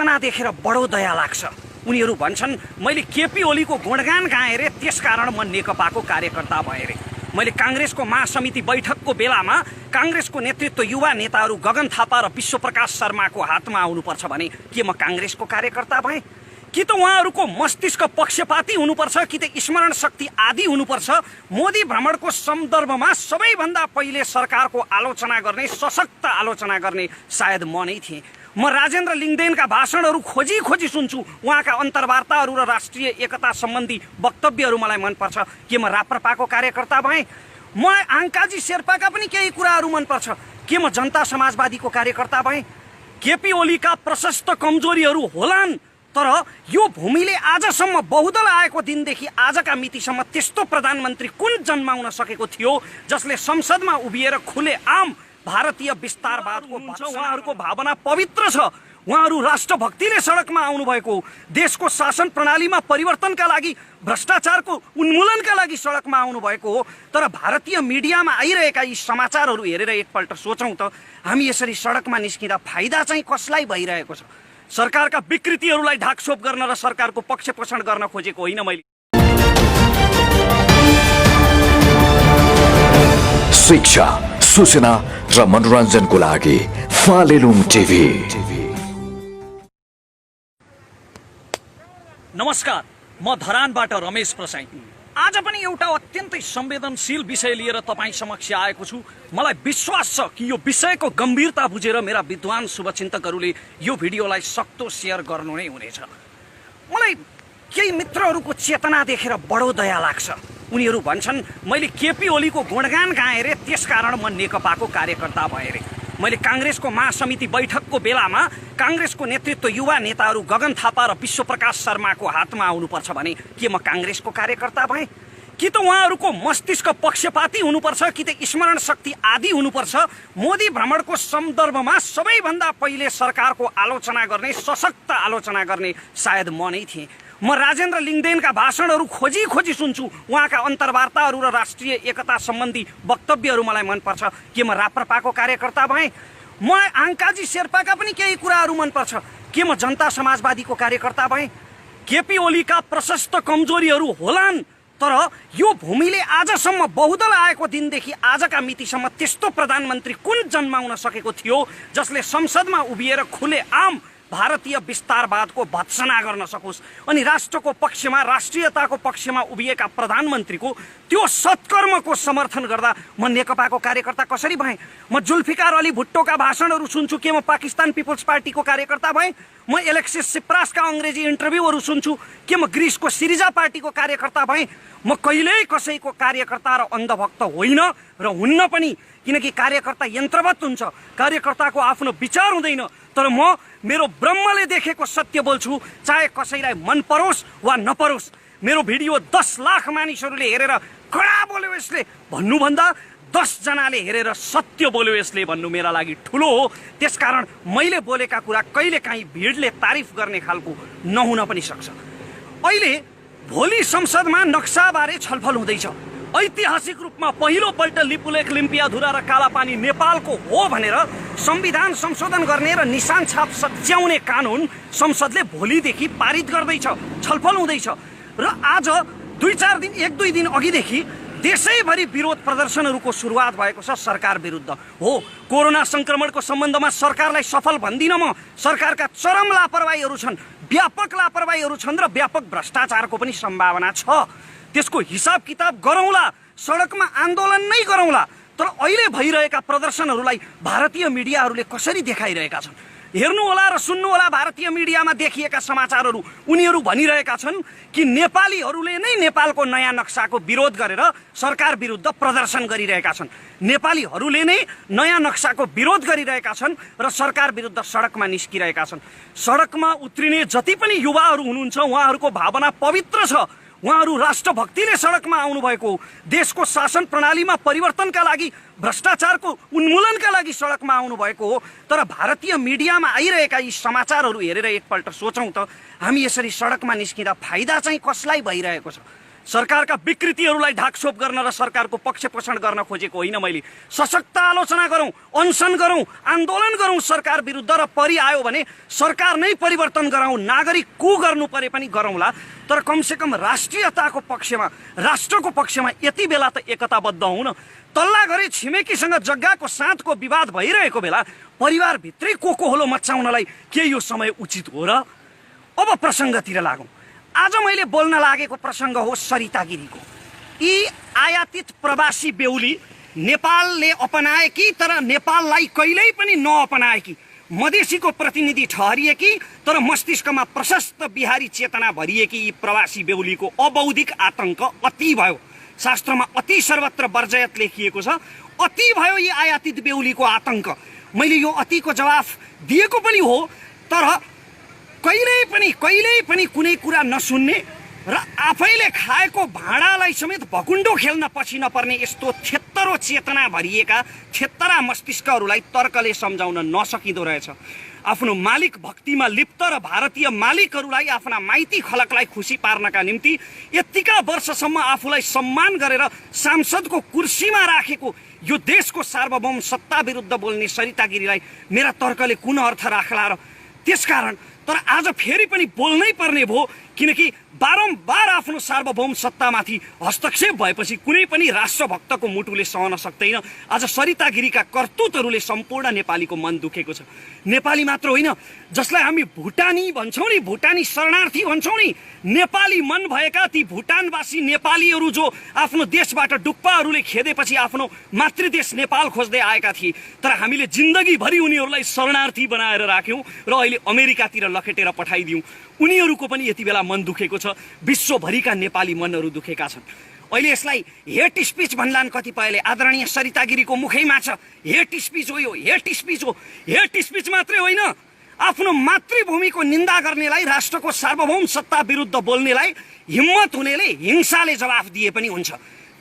चेतना देखेर बडो दया लाग्छ। उनीहरू भन्छन् मैले केपी ओलीको गुणगान गाएँ रे, त्यसकारण म नेकपाको कार्यकर्ता भएँ रे। मैले काङ्ग्रेसको महासमिति बैठकको बेलामा काङ्ग्रेसको नेतृत्व युवा नेताहरू गगन थापा र विश्वप्रकाश शर्माको हातमा आउनुपर्छ भने के म काङ्ग्रेसको कार्यकर्ता भएँ? कि त उहाँहरूको मस्तिष्क पक्षपाती हुनुपर्छ, कि त स्मरण शक्ति आदि हुनुपर्छ। मोदी भ्रमणको सन्दर्भमा सबैभन्दा पहिले सरकारको आलोचना गर्ने, सशक्त आलोचना गर्ने सायद म नै थिएँ। म राजेन्द्र लिङ्गदेनका भाषणहरू खोजी खोजी सुन्छु, उहाँका अन्तर्वार्ताहरू र राष्ट्रिय एकता सम्बन्धी वक्तव्यहरू मलाई मनपर्छ। के म राप्रपाको कार्यकर्ता भएँ? मलाई आङ्काजी शेर्पाका पनि केही कुराहरू मनपर्छ। के म जनता समाजवादीको कार्यकर्ता भएँ? केपी ओलीका प्रशस्त कमजोरीहरू होलान्, तर यो भूमिले आजसम्म बहुदल आएको दिनदेखि आजका मितिसम्म त्यस्तो प्रधानमन्त्री कुन जन्माउन सकेको थियो जसले संसदमा उभिएर खुले आम भारतीय विस्तारवादको उहाँहरूको भावना पवित्र छ। उहाँहरू राष्ट्रभक्तिले सडकमा आउनुभएको, देशको शासन प्रणालीमा परिवर्तनका लागि, भ्रष्टाचारको उन्मूलनका लागि सडकमा आउनुभएको हो। तर भारतीय मिडियामा आइरहेका यी समाचारहरू हेरेर एकपल्ट सोचौँ त, हामी यसरी सडकमा निस्किँदा फाइदा चाहिँ कसलाई भइरहेको छ? सरकारका विकृतिहरूलाई ढाकछोप गर्न र सरकारको पक्षपोषण गर्न खोजेको होइन मैले। शिक्षा, सूचना र मनोरञ्जनको लागि फालेलुङ टिभी। नमस्कार, म धरानबाट रमेश प्रसाई। आज पनि एउटा अत्यन्तै संवेदनशील विषय लिएर तपाईँ समक्ष आएको छु। मलाई विश्वास छ कि यो विषयको गम्भीरता बुझेर मेरा विद्वान शुभचिन्तकहरूले यो भिडियोलाई सक्दो सेयर गर्नु नै हुनेछ। मलाई केही मित्रहरूको चेतना देखेर बडो दया लाग्छ। उनीहरू भन्छन् मैले केपी ओलीको गुणगान गाएँ रे, त्यसकारण म नेकपाको कार्यकर्ता भएँ रे। मैले काङ्ग्रेसको महासमिति बैठकको बेलामा काङ्ग्रेसको नेतृत्व युवा नेताहरू गगन थापा र विश्वप्रकाश शर्माको हातमा आउनुपर्छ भने के म काङ्ग्रेसको कार्यकर्ता भएँ? कि त उहाँहरूको मस्तिष्क पक्षपाती हुनुपर्छ, कि त स्मरण शक्ति आदि हुनुपर्छ। मोदी भ्रमणको सन्दर्भमा सबैभन्दा पहिले सरकारको आलोचना गर्ने, सशक्त आलोचना गर्ने सायद म नै थिएँ। म राजेन्द्र लिङ्गदेनका भाषणहरू खोजी खोजी सुन्छु, उहाँका अन्तर्वार्ताहरू र राष्ट्रिय एकता सम्बन्धी वक्तव्यहरू मलाई मनपर्छ। के म राप्रपाको कार्यकर्ता भएँ? मलाई आङ्काजी शेर्पाका पनि केही कुराहरू मनपर्छ। के म जनता समाजवादीको कार्यकर्ता भएँ? केपी ओलीका प्रशस्त कमजोरीहरू होलान्, तर यो भूमिले आजसम्म बहुदल आएको दिनदेखि आजका मितिसम्म त्यस्तो प्रधानमन्त्री कुन जन्माउन सकेको थियो जसले संसदमा उभिएर खुले आम भारतीय विस्तारवादको भत्सना गर्न सकोस् अनि राष्ट्रको पक्षमा, राष्ट्रियताको पक्षमा उभिएका प्रधानमन्त्रीको त्यो सत्कर्मको समर्थन गर्दा म नेकपाको कार्यकर्ता कसरी भएँ? म जुल्फिकार अली भुट्टोका भाषणहरू सुन्छु, के म पाकिस्तान पिपल्स पार्टीको कार्यकर्ता भएँ? म एलेक्सिस सिप्रासका अङ्ग्रेजी इन्टरभ्यूहरू सुन्छु, के म ग्रिसको सिरिजा पार्टीको कार्यकर्ता भएँ? म कहिल्यै कसैको कार्यकर्ता र अन्धभक्त होइन र हुन्न पनि, किनकि कार्यकर्ता यन्त्रवत हुन्छ, कार्यकर्ताको आफ्नो विचार हुँदैन। तर म मेरो ब्रह्मले देखेको सत्य बोल्छु, चाहे कसैलाई मन परोस् वा नपरोस्। मेरो भिडियो 10 लाख मानिसहरूले हेरेर कडा बोल्यो यसले भन्नुभन्दा 10 जनाले हेरेर सत्य बोल्यो यसले भन्नु मेरा लागि ठुलो हो। त्यसकारण मैले बोलेका कुरा कहिलेकाहीँ भिडले तारिफ गर्ने खालको नहुन पनि सक्छ। अहिले भोलि संसदमा नक्साबारे छलफल हुँदैछ। ऐतिहासिक रूपमा पहिलोपल्ट लिपुलेख, लिम्पियाधुरा र कालापानी नेपालको हो भनेर संविधान संशोधन गर्ने र निशान छाप सच्याउने कानुन संसदले भोलिदेखि पारित गर्दैछ, छलफल हुँदैछ। र आज 1-2 दिन अघिदेखि देशैभरि विरोध प्रदर्शनहरूको सुरुवात भएको छ सरकार विरुद्ध। हो, कोरोना संक्रमणको सम्बन्धमा सरकारलाई सफल भन्दिनँ म। सरकारका चरम लापरवाहीहरू छन्, व्यापक लापरवाहीहरू छन् र व्यापक भ्रष्टाचारको पनि सम्भावना छ। त्यसको हिसाब किताब गरौँला, सडकमा आन्दोलन नै गरौँला। तर अहिले भइरहेका प्रदर्शनहरूलाई भारतीय मिडियाहरूले कसरी देखाइरहेका छन् हेर्नुहोला र सुन्नुहोला। भारतीय मिडियामा देखिएका समाचारहरू, उनीहरू भनिरहेका छन् कि नेपालीहरूले नै नेपालको नयाँ नक्साको विरोध गरेर सरकार विरुद्ध प्रदर्शन गरिरहेका छन्। नेपालीहरूले नै नयाँ नक्साको विरोध गरिरहेका छन् र सरकार विरुद्ध सडकमा निस्किरहेका छन्। सडकमा उत्रिने जति पनि युवाहरू हुनुहुन्छ, उहाँहरूको भावना पवित्र छ। उहाँहरू राष्ट्रभक्तिले सडकमा आउनुभएको, देशको शासन प्रणालीमा परिवर्तनका लागि, भ्रष्टाचारको उन्मूलनका लागि सडकमा आउनुभएको हो। तर भारतीय मिडियामा आइरहेका यी समाचारहरू हेरेर एकपल्ट सोचौँ त, हामी यसरी सडकमा निस्किँदा फाइदा चाहिँ कसलाई भइरहेको छ? सरकारका विकृतिहरूलाई ढाकछोप गर्न र सरकारको पक्ष पोषण गर्न खोजेको होइन मैले। सशक्त आलोचना गरौँ, अनसन गरौँ, आन्दोलन गरौँ सरकार विरुद्ध, र परिआयो भने सरकार नै परिवर्तन गराउँ, नागरिक कु गर्नु परे पनि गरौँला। तर कमसेकम राष्ट्रियताको पक्षमा, राष्ट्रको पक्षमा यति बेला त एकताबद्ध हुँ न। तल्ला घरे छिमेकीसँग जग्गाको साथको विवाद भइरहेको बेला परिवारभित्रै कोकोहोलो मचाउनलाई के यो समय उचित हो र? अब प्रसङ्गतिर लागौँ। आज मैले बोल्न लागेको प्रसङ्ग हो सरिता गिरीको। यी आयातित प्रवासी बेहुली नेपालले अपनाएकी तर नेपाललाई कहिल्यै पनि नअपनाएकी, मधेसीको प्रतिनिधि ठहरिएकी तर मस्तिष्कमा प्रशस्त बिहारी चेतना भरिएकी यी प्रवासी बेहुलीको अबौद्धिक आतंक अति भयो। शास्त्रमा अति सर्वत्र वर्जयत लेखिएको छ। अति भयो यी आयातित बेहुलीको आतंक। मैले यो अतिको जवाफ दिएको पनि हो, तर कहिल्यै पनि कुनै कुरा नसुन्ने र आफैले खाएको भाँडालाई समेत भकुण्डो खेल्न पछि नपर्ने यस्तो छेत्तरो चेतना भरिएका छेत्तरा मस्तिष्कहरूलाई तर्कले सम्झाउन नसकिँदो रहेछ। आफ्नो मालिक भक्तिमा लिप्त र भारतीय मालिकहरूलाई आफ्ना माइती खलकलाई खुसी पार्नका निम्ति यतिका वर्षसम्म आफूलाई सम्मान गरेर सांसदको कुर्सीमा राखेको यो देशको सार्वभौम सत्ता विरुद्ध बोल्ने सरिता गिरीलाई मेरा तर्कले कुन अर्थ राख्ला र? त्यसकारण तर आज फेरि पनि बोल्नै पर्ने भयो, किनकि बारम्बार आफ्नो सार्वभौम सत्तामाथि हस्तक्षेप भएपछि कुनै पनि राष्ट्रभक्तको मुटुले सहन सक्दैन। आज सरिता गिरीका करतुतहरूले सम्पूर्ण नेपालीको मन दुखेको छ। नेपाली मात्र होइन, जसलाई हामी भुटानी भन्छौँ नि, भुटानी शरणार्थी भन्छौँ नि, नेपाली मन भएका ती भुटानवासी नेपालीहरू जो आफ्नो देशबाट डुक्पाहरूले खेदेपछि आफ्नो मातृदेश नेपाल खोज्दै आएका थिए, तर हामीले जिन्दगीभरि उनीहरूलाई शरणार्थी बनाएर राख्यौँ र अहिले अमेरिकातिर लखेटेर पठाइदियौँ। उनीहरूको पनि यति बेला मन दुखेको छ। विश्वभरिका नेपाली मनहरू दुखेका छन्। अहिले यसलाई हेट स्पिच भन्लान् कतिपयले। आदरणीय सरिता गिरीको मुखैमा छ हेट स्पिच हो, यो हेट स्पिच हो। हेट स्पिच मात्रै होइन, आफ्नो मातृभूमिको निन्दा गर्नेलाई, राष्ट्रको सार्वभौम सत्ता विरुद्ध बोल्नेलाई हिम्मत हुनेले हिंसाले जवाफ दिए पनि हुन्छ।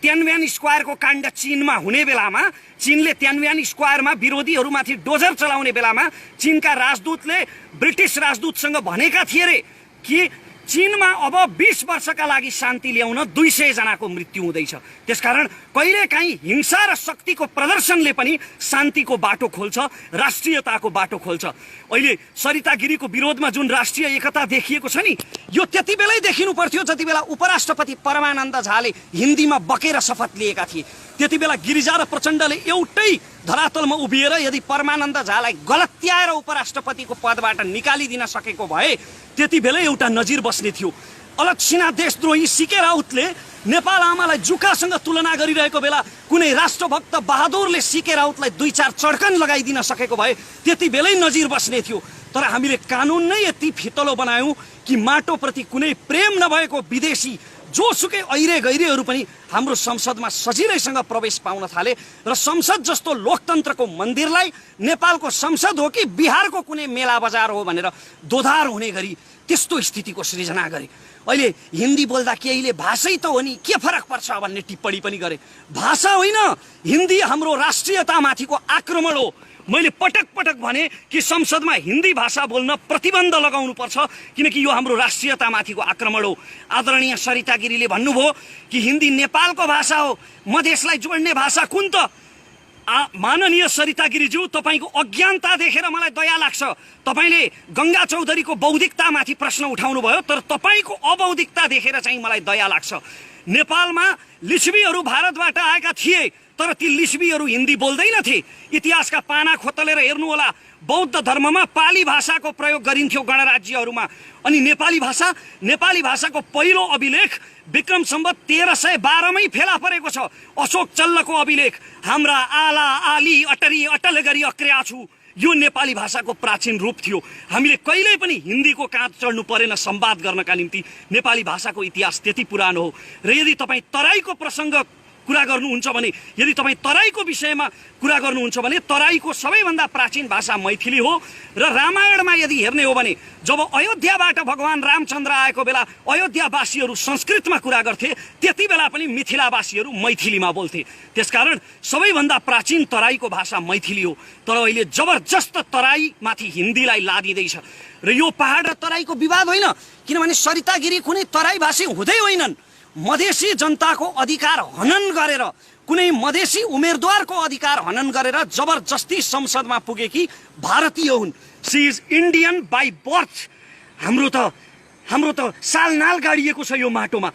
त्यानम्यान स्क्वायरको काण्ड चीनमा हुने बेलामा, चीनले त्यानम्यान स्क्वायरमा विरोधीहरूमाथि डोजर चलाउने बेलामा चीनका राजदूतले ब्रिटिस राजदूतसँग भनेका थिए रे कि चीनमा अब 20 वर्षका लागि शान्ति ल्याउन 200 जनाको मृत्यु हुँदैछ। त्यसकारण कहिलेकाहीँ हिंसा र शक्तिको प्रदर्शनले पनि शान्तिको बाटो खोल्छ, राष्ट्रियताको बाटो खोल्छ। अहिले सरिता गिरीको विरोधमा जुन राष्ट्रिय एकता देखिएको छ नि, यो त्यति बेलै देखिनु पर्थ्यो जति बेला उपराष्ट्रपति परमानन्द झाले हिन्दीमा बकेर शपथ लिएका थिए। त्यति बेला गिरिजा र प्रचण्डले एउटै धरातलमा उभिएर यदि परमानन्द झालाई गलत्याएर उपराष्ट्रपतिको पदबाट निकालिदिन सकेको भए त्यति बेलै एउटा नजिर बस्ने थियो। अलक्षिणा देशद्रोही सीके राउतले नेपाल आमालाई जुकासँग तुलना गरिरहेको बेला कुनै राष्ट्रभक्त बहादुरले सीके राउतलाई 2-4 चड्कन लगाइदिन सकेको भए त्यति बेलै नजिर बस्ने थियो। तर हामीले कानुन नै यति फितलो बनायौँ कि माटोप्रति कुनै प्रेम नभएको विदेशी जोसुकै ऐरे गैरेहरू पनि हाम्रो संसदमा सजिलैसँग प्रवेश पाउन थाले र संसद जस्तो लोकतन्त्रको मन्दिरलाई नेपालको संसद हो कि बिहारको कुनै मेला बजार हो भनेर दोधार हुने गरी त्यस्तो स्थितिको सृजना गरे। अहिले हिन्दी बोल्दा केहीले भाषै त हो नि, के फरक पर्छ भन्ने टिप्पणी पनि गरे। भाषा होइन, हिन्दी हाम्रो राष्ट्रियतामाथिको आक्रमण हो। मैले पटक पटक भने कि संसदमा हिन्दी भाषा बोल्न प्रतिबन्ध लगाउनु पर्छ, किनकि यो हाम्रो राष्ट्रियतामाथिको आक्रमण हो। आदरणीय सरिता गिरीले भन्नुभयो कि हिन्दी नेपालको भाषा हो, मधेसलाई जोड्ने भाषा कुन त? माननीय सरिता गिरीज्यू, तपाईँको अज्ञानता देखेर मलाई दया लाग्छ। तपाईँले गङ्गा चौधरीको बौद्धिकतामाथि प्रश्न उठाउनु भयो, तर तपाईँको अबौद्धिकता देखेर चाहिँ मलाई दया लाग्छ। नेपालमा लिच्छवीहरू भारतबाट आएका थिए, तर ती लिच्छवीहरू हिन्दी बोल्दैनथे। इतिहासका पाना खोतलेर हेर्नुहोला, बौद्ध धर्ममा पाली भाषाको प्रयोग गरिन्थ्यो गणराज्यहरूमा। अनि नेपाली भाषाको पहिलो अभिलेख विक्रम सम्वत 1312मै फेला परेको छ। अशोक चल्लको अभिलेख, हाम्रा आला आली अटरी अटल गरी अक्र्या छु, यो नेपाली भाषाको प्राचीन रूप थियो। हामीले कहिल्यै पनि हिन्दीको काँध चढ्नु परेन संवाद गर्नका निम्ति। नेपाली भाषाको इतिहास त्यति पुरानो हो। र यदि तपाईँ तराईको प्रसङ्ग कुरा गर्नुहुन्छ भने, यदि तपाईँ तराईको विषयमा कुरा गर्नुहुन्छ भने, तराईको सबैभन्दा प्राचीन भाषा मैथिली हो। र रामायणमा यदि हेर्ने हो भने, जब अयोध्याबाट भगवान रामचन्द्र आएको बेला अयोध्यावासीहरू संस्कृतमा कुरा गर्थे, त्यति बेला पनि मिथिलावासीहरू मैथिलीमा बोल्थे। त्यसकारण सबैभन्दा प्राचीन तराईको भाषा मैथिली हो। तर अहिले जबरजस्त तराईमाथि हिन्दीलाई लादिँदैछ। र यो पहाड र तराईको विवाद होइन, किनभने सरिता गिरी कुनै तराई भाषी हुँदै होइनन्। मधेसी जनताको अधिकार हनन गरेर, कुनै मधेसी उम्मेदवारको अधिकार हनन गरेर जबरजस्ती संसदमा पुगेकी भारतीय हुन्। She is Indian by birth. हाम्रो त सालनाल गाडिएको छ यो माटोमा।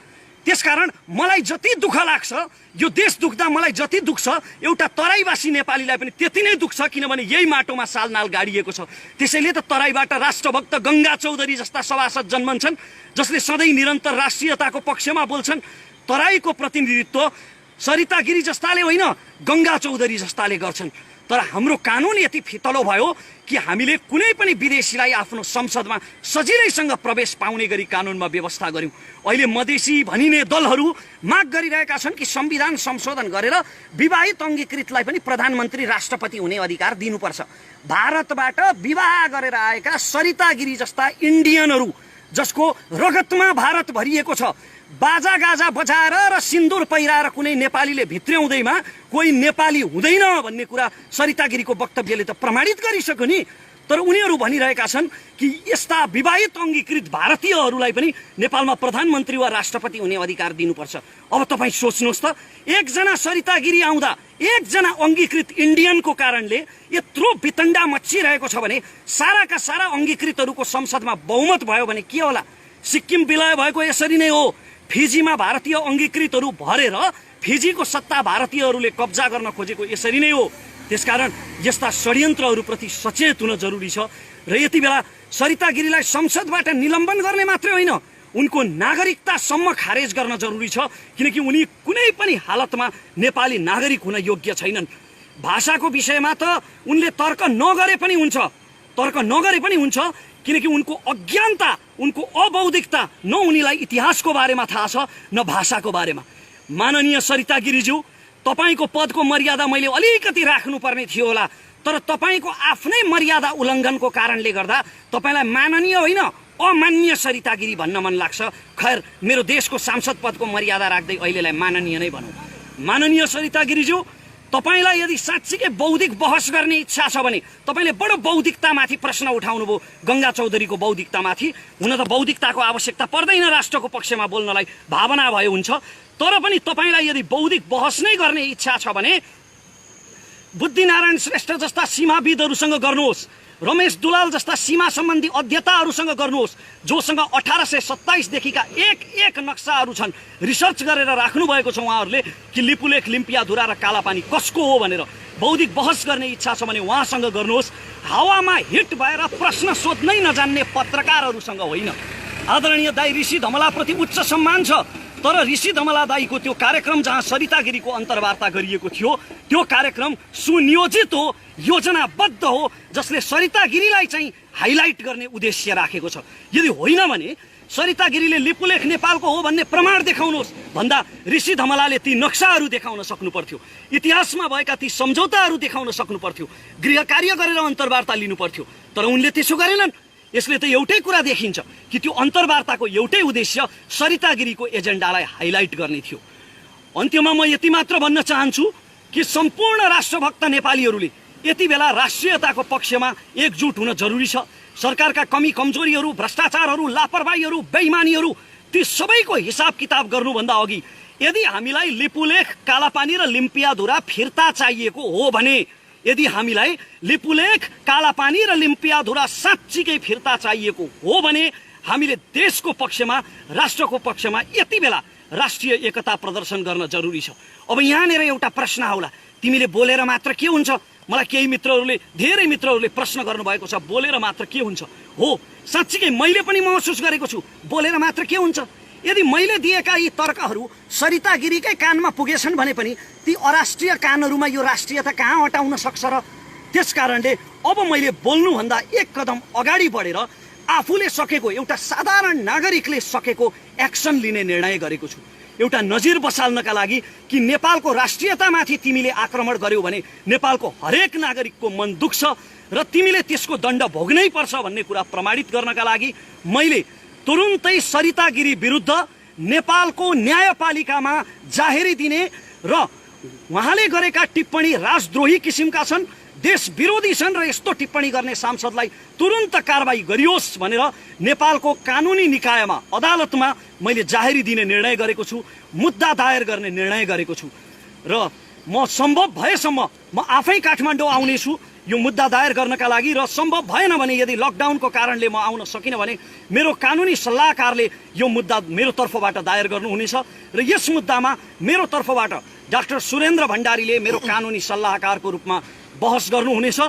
त्यसकारण मलाई जति दुःख लाग्छ, यो देश दुख्दा मलाई जति दुख्छ, एउटा तराईवासी नेपालीलाई पनि त्यति नै दुख्छ, किनभने यही माटोमा सालनाल गाडिएको छ। त्यसैले त तराईबाट राष्ट्रभक्त गंगा चौधरी जस्ता सभासद जन्मन्छन्, जसले सधैँ निरन्तर राष्ट्रियताको पक्षमा बोल्छन्। तराईको प्रतिनिधित्व सरिता गिरी जस्ताले होइन, गंगा चौधरी जस्ताले गर्छन्। तर हाम्रो कानुन यति फितलो भयो कि हामीले कुनै पनि विदेशीलाई आफ्नो संसदमा सजिलैसँग प्रवेश पाउने गरी कानुनमा व्यवस्था गर्यौं। अहिले मधेसी भनिने दलहरू माग गरिरहेका छन् कि संविधान संशोधन गरेर विवाहित अङ्गीकृतलाई पनि प्रधानमन्त्री राष्ट्रपति हुने अधिकार दिनुपर्छ। भारतबाट विवाह गरेर आएका सरिता गिरी जस्ता इन्डियनहरू, जसको रगतमा भारत भरिएको छ, बाजा गाजा बजाएर र सिन्दुर पहिराएर कुनै नेपालीले भित्र्याउँदैमा कोही नेपाली हुँदैन भन्ने कुरा सरिता गिरीको वक्तव्यले त प्रमाणित गरिसक्यो नि। तर उनीहरू भनिरहेका छन् कि यस्ता विवाहित अङ्गीकृत भारतीयहरूलाई पनि नेपालमा प्रधानमन्त्री वा राष्ट्रपति हुने अधिकार दिनुपर्छ। अब तपाईँ सोच्नुहोस् त, एकजना सरिता गिरी आउँदा एकजना अङ्गीकृत इन्डियनको कारणले यत्रो वितण्डा मच्चिरहेको छ भने साराका सारा अङ्गीकृतहरूको संसदमा बहुमत भयो भने के होला? सिक्किम विलय भएको यसरी नै हो। फिजीमा भारतीय अङ्गीकृतहरू भरेर फिजीको सत्ता भारतीयहरूले कब्जा गर्न खोजेको यसरी नै हो। त्यसकारण यस्ता षड्यन्त्रहरूप्रति सचेत हुन जरुरी छ। र यति बेला सरिता गिरीलाई संसदबाट निलम्बन गर्ने मात्रै होइन, उनको नागरिकतासम्म खारेज गर्न जरुरी छ, किनकि उनी कुनै पनि हालतमा नेपाली नागरिक हुन योग्य छैनन्। भाषाको विषयमा त उनले तर्क नगरे पनि हुन्छ, किनकि उनको अज्ञानता, उनको अबौद्धिकता, न उनीलाई इतिहासको बारेमा थाहा छ न भाषाको बारेमा। माननीय सरिता गिरीज्यू, तपाईको पदको मर्यादा मैले अलिकति राख्नुपर्ने थियो होला, तर तपाईको आफ्नै मर्यादा उल्लङ्घनको कारणले गर्दा तपाईलाई माननीय होइन अमान्य सरिता गिरी भन्न मन लाग्छ। खैर, मेरो देशको सांसद पदको मर्यादा राख्दै अहिलेलाई माननीय नै भनौँ। माननीय सरिता गिरीज्यू, तपाईलाई यदि साँच्चीकै बौद्धिक बहस गर्ने इच्छा छ भने तपाईले बडो बौद्धिकतामाथि प्रश्न उठाउनुभयो, गंगा चौधरीको बौद्धिकतामाथि। हुन त बौद्धिकताको आवश्यकता पर्दैन राष्ट्रको पक्षमा बोल्नलाई, भावना भए हुन्छ। तर पनि तपाईलाई यदि बौद्धिक बहस नै गर्ने इच्छा छ भने बुद्धिनारायण श्रेष्ठ जस्ता सीमाविदहरूसँग गर्नुहोस्, रमेश दुलाल जस्ता सीमा सम्बन्धी अध्येताहरूसँग गर्नुहोस्, जोसँग 1827 देखिका एक नक्साहरू छन्, रिसर्च गरेर राख्नु भएको छ उहाँहरूले कि लिपुलेख, लिम्पियाधुरा र कालापानी कसको हो भनेर। बौद्धिक बहस गर्ने इच्छा छ भने उहाँसँग गर्नुहोस्। हावामा हिट भएर प्रश्न सोध्नै नजान्ने पत्रकारहरूसँग होइन। आदरणीय दाई ऋषि धमलाप्रति उच्च सम्मान छ, तर ऋषि धमला दाईको त्यो कार्यक्रम जहाँ सरिता गिरीको अन्तर्वार्ता गरिएको थियो, त्यो कार्यक्रम सुनियोजित हो, योजनाबद्ध हो, जसले सरिता गिरीलाई चाहिँ हाइलाइट गर्ने उद्देश्य राखेको छ। यदि होइन भने सरिता गिरीले लिपुलेख नेपालको हो भन्ने प्रमाण देखाउनुहोस् भन्दा ऋषि धमलाले ती नक्साहरू देखाउन सक्नु पर्थ्यो, इतिहासमा भएका ती सम्झौताहरू देखाउन सक्नु पर्थ्यो, गृह कार्य गरेर अन्तर्वार्ता लिनु पर्थ्यो। तर उनले त्यसो गरेनन्। यसले त एउटै कुरा देखिन्छ कि त्यो अन्तर्वार्ताको एउटै उद्देश्य सरिता गिरीको एजेन्डालाई हाइलाइट गर्ने थियो। अन्त्यमा म यति मात्र भन्न चाहन्छु कि सम्पूर्ण राष्ट्रभक्त नेपालीहरूले यति बेला राष्ट्रियताको पक्षमा एकजुट हुन जरुरी छ। सरकारका कमी कमजोरीहरू, भ्रष्टाचारहरू, लापरवाहीहरू, बेइमानीहरू, ती सबैको हिसाब किताब गर्नुभन्दा अघि यदि हामीलाई लिपुलेख, कालापानी र लिम्पियाधुरा फिर्ता चाहिएको हो भने, यदि हामीलाई लिपुलेख, कालापानी र लिम्पियाधुरा साँच्चीकै फिर्ता चाहिएको हो भने हामीले देशको पक्षमा, राष्ट्रको पक्षमा यति बेला राष्ट्रिय एकता प्रदर्शन गर्न जरुरी छ। अब यहाँनिर एउटा प्रश्न आउला, तिमीले बोलेर मात्र के हुन्छ? मलाई केही मित्रहरूले, धेरै मित्रहरूले प्रश्न गर्नुभएको छ, बोलेर मात्र के हुन्छ? हो, साँच्चीकै मैले पनि महसुस गरेको छु, बोलेर मात्र के हुन्छ? यदि मैले दिएका यी तर्कहरू सरिता गिरीकै कानमा पुगेछन् भने पनि ती अराष्ट्रिय कानहरूमा यो राष्ट्रियता कहाँ हटाउन सक्छ र? त्यसकारणले अब मैले बोल्नुभन्दा एक कदम अगाडि बढेर आफूले सकेको, एउटा साधारण नागरिकले सकेको एक्सन लिने निर्णय गरेको छु। एउटा नजिर बसाल्नका लागि कि नेपालको राष्ट्रियतामाथि तिमीले आक्रमण गर्यौ भने नेपालको हरेक नागरिकको मन दुख्छ र तिमीले त्यसको दण्ड भोग्नै पर्छ भन्ने कुरा प्रमाणित गर्नका लागि मैले तुरुन्तै सरिता गिरी विरुद्ध नेपालको न्यायपालिकामा जाहेरी दिने र उहाँले गरेका टिप्पणी राजद्रोही किसिमका छन्, देश विरोधी छन् र यस्तो टिप्पणी गर्ने सांसदलाई तुरुन्त कारबाही गरियोस् भनेर नेपालको कानुनी निकायमा अदालतमा मैले जाहेरी दिने निर्णय गरेको छु, मुद्दा दायर गर्ने निर्णय गरेको छु र म सम्भव भएसम्म म आफै काठमाडौँ आउनेछु यो मुद्दा दायर गर्नका लागि र सम्भव भएन भने यदि लकडाउनको कारणले म आउन सकिनँ भने मेरो कानुनी सल्लाहकारले यो मुद्दा मेरो तर्फबाट दायर गर्नुहुनेछ र यस मुद्दामा मेरो तर्फबाट डाक्टर सुरेन्द्र भण्डारीले मेरो कानुनी सल्लाहकारको रूपमा बहस गर्नुहुनेछ।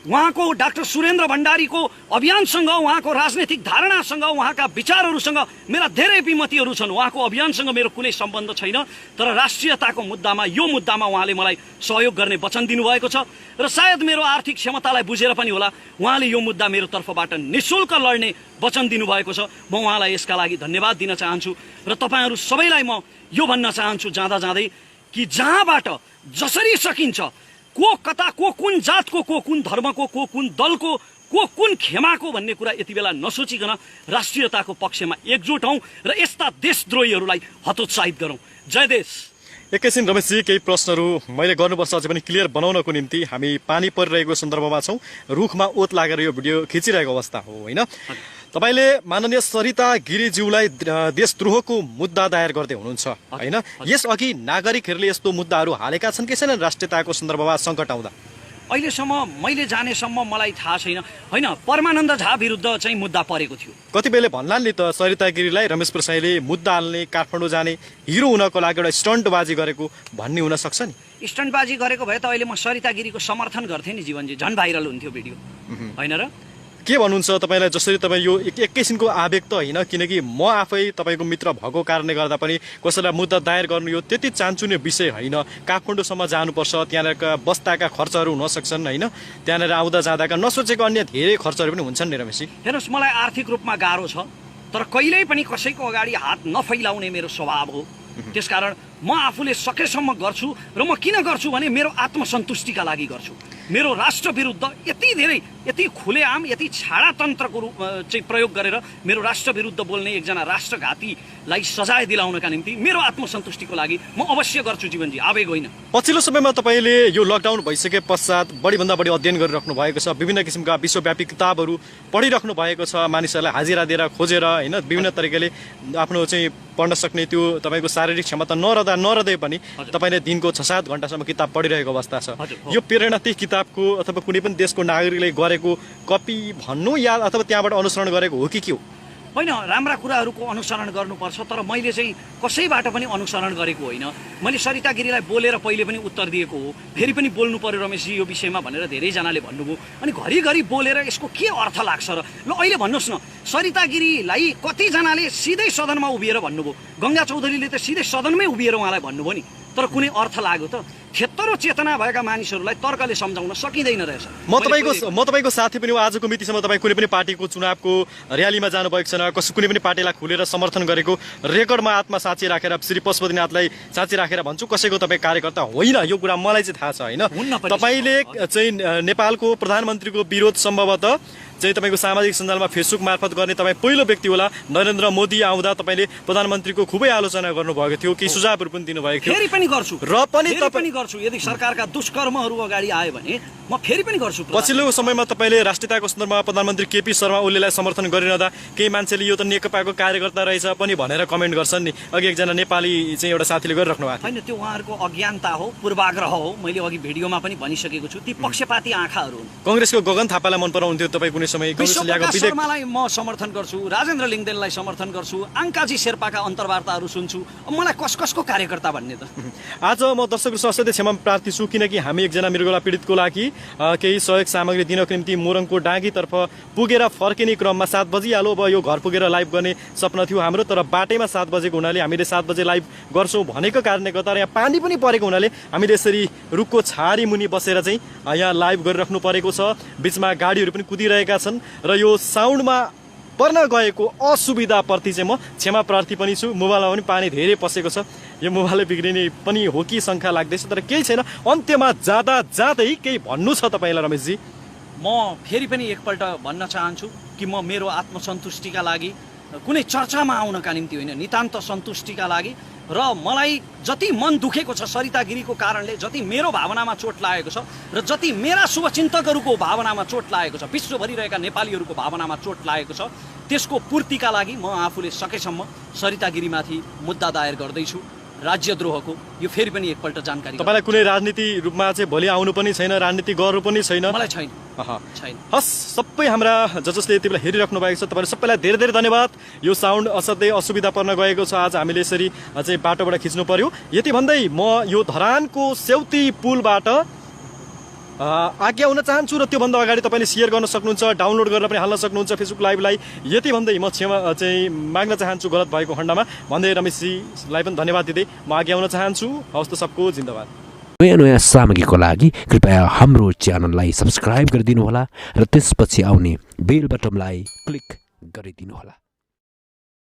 उहाँको डाक्टर सुरेन्द्र भण्डारीको अभियानसँग, उहाँको राजनैतिक धारणासँग, उहाँका विचारहरूसँग मेरा धेरै विमतिहरू छन्। उहाँको अभियानसँग मेरो कुनै सम्बन्ध छैन, तर राष्ट्रियताको मुद्दामा यो मुद्दामा उहाँले मलाई सहयोग गर्ने वचन दिनुभएको छ र सायद मेरो आर्थिक क्षमतालाई बुझेर पनि होला उहाँले यो मुद्दा मेरो तर्फबाट निःशुल्क लड्ने वचन दिनुभएको छ। म उहाँलाई यसका लागि धन्यवाद दिन चाहन्छु र तपाईँहरू सबैलाई म यो भन्न चाहन्छु जाँदा जाँदै कि जहाँबाट जसरी सकिन्छ को कता, को कुन जातको, को कुन धर्मको, को कुन दलको, को कुन खेमाको भन्ने कुरा यति बेला नसोचिकन राष्ट्रियताको पक्षमा एकजुट हौँ र यस्ता देशद्रोहीहरूलाई हतोत्साहित गरौँ। जय देश। एकैछिन रमेशजी, केही प्रश्नहरू मैले गर्नुपर्छ अझै पनि क्लियर बनाउनको निम्ति। हामी पानी परिरहेको सन्दर्भमा छौँ, रुखमा ओत लागेर यो भिडियो खिचिरहेको अवस्था हो होइन? तपाईँले माननीय सरिता गिरीज्यूलाई देशद्रोहको मुद्दा दायर गर्दै हुनुहुन्छ होइन? यसअघि नागरिकहरूले यस्तो मुद्दाहरू हालेका छन् कि छैनन् राष्ट्रियताको सन्दर्भमा सङ्कट आउँदा? अहिलेसम्म मैले जानेसम्म मलाई थाहा छैन। होइन, परमानन्द झा विरुद्ध चाहिँ मुद्दा परेको थियो। कति बेले भन्लान् नि त सरिता गिरीलाई रमेश प्रसाईले मुद्दा हाल्ने, काठमाडौँ जाने, हिरो हुनको लागि एउटा स्टन्टबाजी गरेको भन्ने हुन सक्छ नि? स्टन्टबाजी गरेको भए त अहिले म सरिता गिरीको समर्थन गर्थेँ नि जीवनजी, झन् भाइरल हुन्थ्यो भिडियो होइन र? के भन्नुहुन्छ तपाईँलाई? जसरी तपाईँ यो एकैछिनको आवेग त होइन, किनकि म आफै तपाईँको मित्र भएको कारणले गर्दा पनि कसैलाई मुद्दा दायर गर्नु यो त्यति चान्चुने विषय होइन। काठमाडौँसम्म जानुपर्छ, त्यहाँनिरका बस्दाका खर्चहरू हुन सक्छन् होइन? त्यहाँनिर आउँदा जाँदाका नसोचेको अन्य धेरै खर्चहरू पनि हुन्छन् नि रमेशजी। हेर्नुहोस्, मलाई आर्थिक रूपमा गाह्रो छ, तर कहिल्यै पनि कसैको अगाडि हात नफैलाउने मेरो स्वभाव हो। त्यसकारण म आफूले सकेसम्म गर्छु र म किन गर्छु भने मेरो आत्मसन्तुष्टिका लागि गर्छु। मेरो राष्ट्र विरुद्ध यति धेरै, यति खुलेआम, यति छाडातन्त्रको रूप चाहिँ प्रयोग गरेर मेरो राष्ट्र विरुद्ध बोल्ने एकजना राष्ट्रघातीलाई सजाय दिलाउनका निम्ति मेरो आत्मसन्तुष्टिको लागि म अवश्य गर्छु जीवनजी, आवेग होइन। पछिल्लो समयमा तपाईँले यो लकडाउन भइसके पश्चात बढीभन्दा बढी अध्ययन गरिराख्नु भएको छ, विभिन्न किसिमका विश्वव्यापी किताबहरू पढिराख्नु भएको छ, मानिसहरूलाई हाजिरा दिएर खोजेर होइन विभिन्न तरिकाले आफ्नो चाहिँ पढ्न सक्ने त्यो तपाईँको शारीरिक क्षमता नरहँदै पनि तपाईँले दिनको 6-7 घन्टासम्म किताब पढिरहेको अवस्था छ। यो प्रेरणा त्यही किताबको अथवा कुनै पनि देशको नागरिकले गरेको कपी भन्नु या अथवा त्यहाँबाट अनुसरण गरेको हो कि के हो? होइन, राम्रा कुराहरूको अनुसरण गर्नुपर्छ, तर मैले चाहिँ कसैबाट पनि अनुसरण गरेको होइन। मैले सरिता गिरीलाई बोलेर पहिले पनि उत्तर दिएको हो, फेरि पनि बोल्नु पर्यो रमेशजी यो विषयमा भनेर धेरैजनाले भन्नुभयो। अनि घरिघरि बोलेर यसको के अर्थ लाग्छ र? ल अहिले भन्नुहोस् न, सरिता गिरीलाई कतिजनाले सिधै सदनमा उभिएर भन्नुभयो, गङ्गा चौधरीले त सिधै सदनमै उभिएर उहाँलाई भन्नुभयो नि, तर कुनै अर्थ लाग्यो त? क्षेत्र चेतना भएका मानिसहरूलाई तर्कले सम्झाउन सकिँदैन रहेछ। म तपाईँको साथी पनि हो। आजको मितिसम्म तपाईँ कुनै पनि पार्टीको चुनावको र्यालीमा जानुभएको छैन, कुनै पनि पार्टीलाई खुलेर समर्थन गरेको रेकर्डमा आत्मा साँची राखेर श्री पशुपतिनाथलाई साँची राखेर भन्छु कसैको तपाईँ कार्यकर्ता होइन, यो कुरा मलाई चाहिँ थाहा छ होइन? तपाईँले चाहिँ नेपालको प्रधानमन्त्रीको विरोध सम्भवतः चाहिँ तपाईँको सामाजिक सञ्जालमा फेसबुक मार्फत गर्ने तपाईँ पहिलो व्यक्ति होला। नरेन्द्र मोदी आउँदा तपाईँले प्रधानमन्त्रीको खुबै आलोचना गर्नुभएको थियो, केही सुझावहरू पनि दिनुभएको थियो। फेरि पनि गर्छु र पनि गर्छु, यदि सरकारका दुष्कर्महरू अगाडि आयो भने म फेरि पनि गर्छु। पछिल्लो समयमा तपाईँले राष्ट्रियताको सन्दर्भमा प्रधानमन्त्री केपी शर्मा ओलीलाई समर्थन गरिरहँदा केही मान्छेले यो त नेकपाको कार्यकर्ता रहेछ पनि भनेर कमेन्ट गर्छन् नि। अघि एकजना नेपाली चाहिँ एउटा साथीले गरिराख्नु भएको होइन, त्यो उहाँहरूको अज्ञानता हो, पूर्वाग्रह हो। मैले अघि भिडियोमा पनि भनिसकेको छु, ती पक्षपाती आँखाहरू हुन्। कङ्ग्रेसको गगन थापालाई मन पराउन्थ्यो तपाईँ कुनै समय? शर्मालाई म समर्थन गर्छु, राजेन्द्र लिङ्गदेनलाई समर्थन गर्छु, आङ्काजी शेर्पाका अन्तर्वार्ताहरू सुन्छु। मलाई कसको कार्यकर्ता भन्ने त? आज म दर्शकहरू असाध्यै क्षमा प्रार्थी छु, किनकि हामी एकजना मृगौला पीडितको लागि केही सहयोग सामग्री दिनको निम्ति मोरङको डाँगीतर्फ पुगेर फर्किने क्रममा 7 बजिहाल्यो। अब यो घर पुगेर लाइभ गर्ने सपना थियो हाम्रो, तर बाटैमा 7 बजेको हुनाले हामीले 7 बजे लाइभ गर्छौँ भनेको कारणले गर्दा यहाँ पानी पनि परेको हुनाले हामीले यसरी रुखको छारी मुनि बसेर चाहिँ यहाँ लाइभ गरिराख्नु परेको छ। बिचमा गाडीहरू पनि कुदिरहेका छन् र यो साउन्डमा पर्न गएको असुविधाप्रति चाहिँ म क्षमा प्रार्थी पनि छु। मोबाइलमा पनि पानी धेरै पसेको छ, यो मोबाइल बिग्रिने पनि हो कि शङ्का लाग्दैछ, तर केही छैन। अन्त्यमा जाँदै केही भन्नु छ तपाईँलाई रमेशजी? म फेरि पनि एकपल्ट भन्न चाहन्छु कि म मेरो आत्मसन्तुष्टिका लागि कुनै चर्चामा आउनका निम्ति होइन, नितान्त सन्तुष्टिका लागि र मलाई जति मन दुखेको छ सरिता गिरीको कारणले, जति मेरो भावनामा चोट लागेको छ र जति मेरा शुभचिन्तकहरूको भावनामा चोट लागेको छ, विश्वभरि रहेका नेपालीहरूको भावनामा चोट लागेको छ, त्यसको पूर्तिका लागि म आफूले सकेसम्म सरिता गिरीमाथि मुद्दा दायर गर्दैछु राज्यद्रोहको। यो फेरि पनि एकपल्ट जानकारी तपाईँलाई कुनै राजनीति रूपमा चाहिँ भोलि आउनु पनि छैन, राजनीति गर्नु पनि छैन? मलाई छैन। हस्, सबै हाम्रा जसले यति बेला हेरिराख्नु भएको छ तपाईँहरू सबैलाई धेरै धेरै धन्यवाद। यो साउन्ड असाध्यै असुविधा पर्न गएको छ, आज हामीले यसरी चाहिँ बाटोबाट खिच्नु पर्यो। यति भन्दै म यो धरानको सेउती पुलबाट आज्ञा हुन चाहन्छु र त्योभन्दा अगाडि तपाईँले सेयर गर्न सक्नुहुन्छ, डाउनलोड गरेर पनि हाल्न सक्नुहुन्छ फेसबुक लाइभलाई। यति भन्दै म क्षमा चाहिँ माग्न चाहन्छु गलत भएको खण्डमा भन्दै रमेशजीलाई पनि धन्यवाद दिँदै म आज्ञा हुन चाहन्छु। हवस् त, सबको जिन्दाबाद। नयाँ नयाँ सामग्रीको लागि कृपया हाम्रो च्यानललाई सब्स्क्राइब गरिदिनुहोला र त्यसपछि आउने बेल बटनलाई क्लिक गरिदिनुहोला।